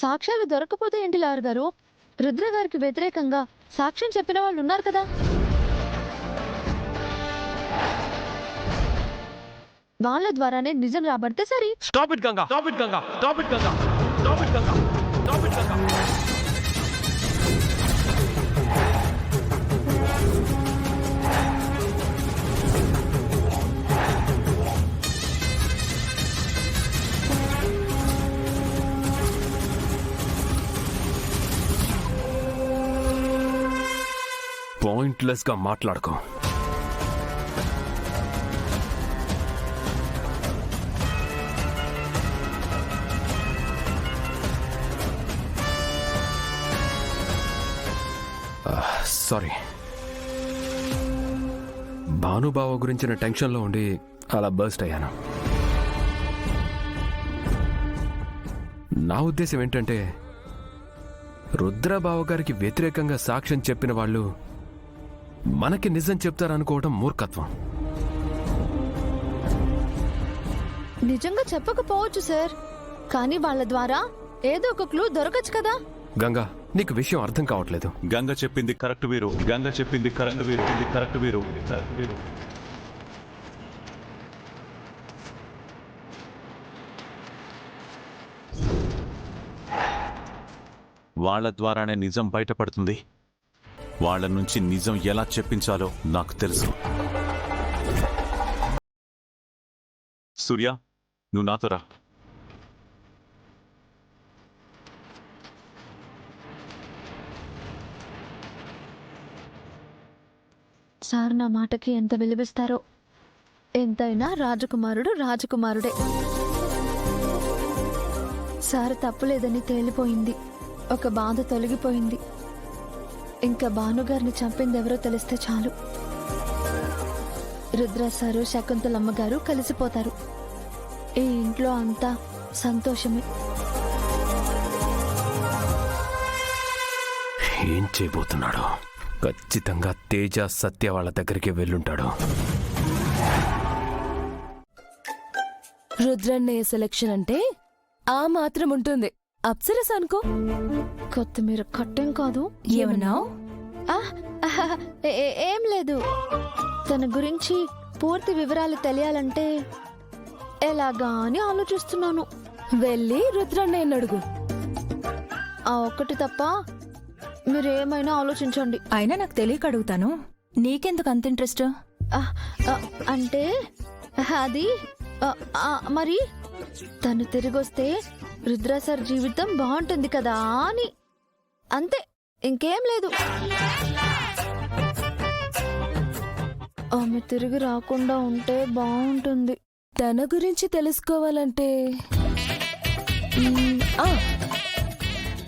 సాక్ష్యాలు దొరకపోతే ఏంటి లాయర్ గారు? రుద్ర గారికి వ్యతిరేకంగా సాక్ష్యం చెప్పిన వాళ్ళు ఉన్నారు కదా. వాళ్ళ ద్వారానే నిజం రాబడితే సరే. Stop it Ganga, stop it Ganga, stop it Ganga, stop it Ganga, stop it Ganga. Pointless గా మాట్లాడుకో. సారీ, భానుబావ గురించిన టెన్షన్లో ఉండి అలా బర్స్ట్ అయ్యాను. నా ఉద్దేశం ఏంటంటే రుద్రబావ గారికి వ్యతిరేకంగా సాక్ష్యం చెప్పిన వాళ్ళు మనకి నిజం చెప్తారనుకోవడం మూర్ఖత్వం. నిజంగా చెప్పకపోవచ్చు సార్, కానీ వాళ్ళ ద్వారా ఏదో ఒక క్లూ దొరకచ్చు కదా. గంగా, నీకు విషయం అర్థం కావట్లేదు. గంగ చెప్పింది కరెక్ట్ వీరు, గంగ చెప్పింది కరెక్ట్ వీరు, ఇది కరెక్ట్ వీరు. వాళ్ళ ద్వారానే నిజం బయటపడుతుంది. వాళ్ళ నుంచి నిజం ఎలా చెప్పించాలో నాకు తెలుసు. సూర్య, నువ్వు నాతో రా. సార్ నా మాటకి ఎంత విలువిస్తారో. ఎంతైనా రాజకుమారుడు రాజకుమారుడే. సార్ తప్పులేదని తేలిపోయింది. ఒక బాధ తొలగిపోయింది. ఇంకా భానుగారిని చంపింది ఎవరో తెలిస్తే చాలు. రుద్ర సారు, శకుంతలమ్మ గారు కలిసిపోతారు. ఈ ఇంట్లో అంతా సంతోషమే. ఏం చేయబోతున్నాడు? ఖచ్చితంగా తేజ, సత్య వాళ్ళ దగ్గరికి వెళ్ళుంటాడు. రుద్రన్నయ్య సెలక్షన్ అంటే ఆ మాత్రం ఉంటుంది. అప్సరస్ అనుకో. కొత్తిమీర కట్టం కాదు. ఏమన్నావు? ఏం లేదు. తన గురించి పూర్తి వివరాలు తెలియాలంటే ఎలాగా అని ఆలోచిస్తున్నాను. వెళ్ళి రుద్రన్నయ్యని అడుగు. ఆ ఒక్కటి తప్ప మీరేమైనా ఆలోచించండి. అయినా నాకు తెలియక అడుగుతాను. నీకెందుకు అంత ఇంట్రెస్ట్? అంటే అది మరి తను తిరిగొస్తే రుద్ర సార్ జీవితం బాగుంటుంది కదా అని. అంతే, ఇంకేం లేదు. ఆమె తిరిగి రాకుండా ఉంటే బాగుంటుంది. తన గురించి తెలుసుకోవాలంటే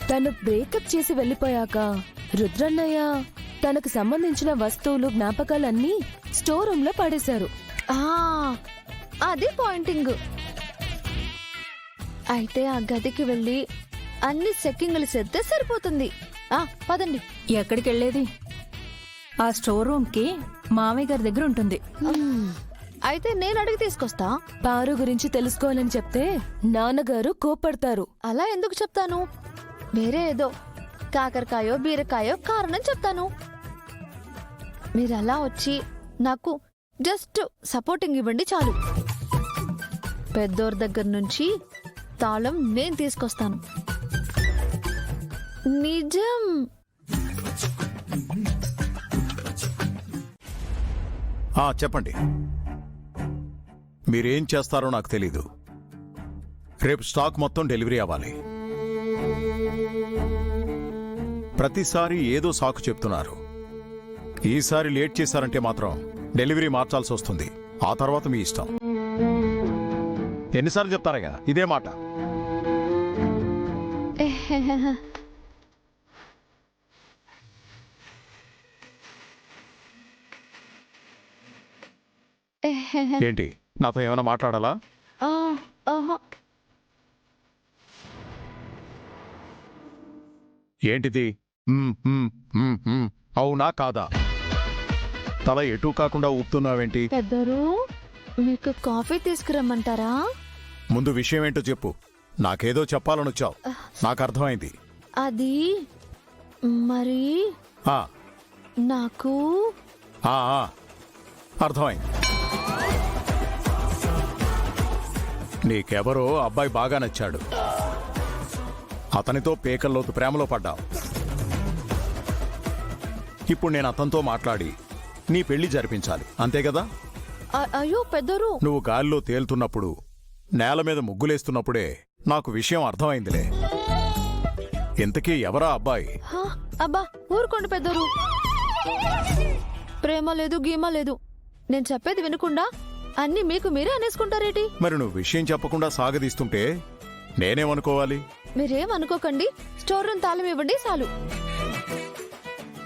తను బ్రేకప్ చేసి వెళ్ళిపోయాక రుద్రన్నయ్య తనకు సంబంధించిన వస్తువులు, జ్ఞాపకాలన్నీ స్టోర్ రూమ్ లో పడేశారు. అది పాయింటింగ్. అయితే ఆ గదికి వెళ్ళి అన్ని చెక్కింగ్లు చేస్తే సరిపోతుంది. పదండి. ఎక్కడికి వెళ్ళేది? ఆ స్టోర్ రూమ్ కి మామయ్య గారి దగ్గర ఉంటుంది. అయితే నేను అడిగి తీసుకొస్తా. పారు గురించి తెలుసుకోవాలని చెప్తే నాన్నగారు కోపడతారు. అలా ఎందుకు చెప్తాను? వేరే ఏదో కాకరకాయో బీరకాయో కారణం చెప్తాను. మీరు అలా వచ్చి నాకు జస్ట్ సపోర్టింగ్ ఇవ్వండి చాలు. పెద్దోర్ దగ్గర నుంచి తాళం నేను తీసుకొస్తాను. నిజం. చెప్పండి. మీరేం చేస్తారో నాకు తెలీదు. రేపు స్టాక్ మొత్తం డెలివరీ అవ్వాలి. ప్రతిసారి ఏదో సాకు చెప్తున్నారు. ఈసారి లేట్ చేశారంటే మాత్రం డెలివరీ మార్చాల్సి వస్తుంది. ఆ తర్వాత మీ ఇష్టం. ఎన్నిసార్లు చెప్తారయ్యా ఇదే మాట? ఏంటి, నాతో ఏమైనా మాట్లాడాలా? ఏంటిది? అవునా కాదా? తల ఎటూ కాకుండా ఊపుతున్నావేంటి? పెద్దరు, మీకు కాఫీ తీసుకురమ్మంటారా? ముందు విషయం ఏంటో చెప్పు. నాకేదో చెప్పాలనొచ్చావు. నాకు అర్థమైంది. అది మరి ఆ, నాకు ఆ, ఆ, అర్థమైంది. నీకెవరో అబ్బాయి బాగా నచ్చాడు. అతనితో పేకల్లోతు ప్రేమలో పడ్డావు. ఇప్పుడు నేను అతనితో మాట్లాడి నీ పెళ్లి జరిపించాలి, అంతే కదా? అయ్యో పెద్దోరు, నువ్వు గాలిలో తేలుతున్నప్పుడు, నేల మీద ముగ్గులేస్తున్నప్పుడే నాకు విషయం అర్థమైందిలే. ఇంతకీ ఎవరా అబ్బాయి? హా, అబ్బా ఊరుకోండి పెద్దోరు. ప్రేమ లేదు గీమ లేదు. నేను చెప్పేది వినకుండా అన్ని మీకు మీరే అనేసుకుంటారేటి? మరి నువ్వు విషయం చెప్పకుండా సాగదీస్తుంటే నేనేమనుకోవాలి? మీరేం అనుకోకండి. స్టోర్ రూమ్ తాళం ఇవ్వండి చాలు.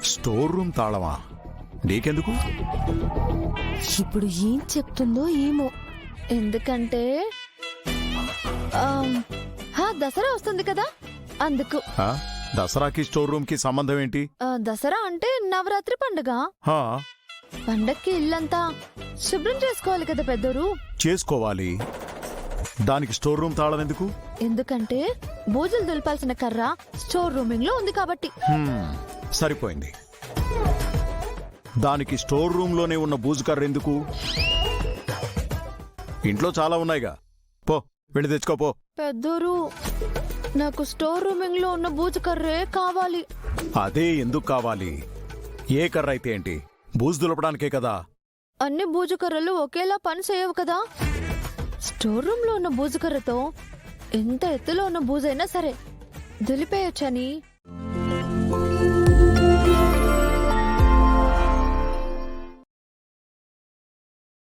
స్టోర్ రూమ్ తాళమా? నీకెందుకు? ఇప్పుడు ఏం చెప్తుందో ఏమో. ఎందుకంటే దసరా వస్తుంది కదా, అందుకు. ఆ? దసరాకి స్టోర్ రూమ్ కి సంబంధం ఏంటి? దసరా అంటే నవరాత్రి పండుగ. హా, పండక్కి ఇల్లంతా శుభ్రం చేసుకోవాలి కదా పెద్దోరు. చేసుకోవాలి. దానికి స్టోర్ రూమ్ తాళం ఎందుకు? ఎందుకంటే బూజులు దులపాల్సిన కర్ర స్టోర్ రూమింగ్ లో ఉంది కాబట్టి. సరిపోయింది. దానికి స్టోర్ రూమ్ లోనే ఉన్న బూజు కర్ర ఎందుకు? ఇంట్లో చాలా ఉన్నాయిగా, పో వెళ్ళి తెచ్చుకోపో. పెద్దోరు, నాకు స్టోర్ రూమింగ్ లో ఉన్న బూజు కర్రే కావాలి. అదే ఎందుకు కావాలి? ఏ కర్ర అయితే ఏంటి, బూజు దులపడానికే కదా. అన్ని బూజు కర్రలు ఒకేలా పని చేయవు కదా. స్టోర్ రూమ్ లో ఉన్న బూజు కర్రతో ఎంత ఎత్తులో ఉన్న బూజైనా సరే దులిపేయొచ్చని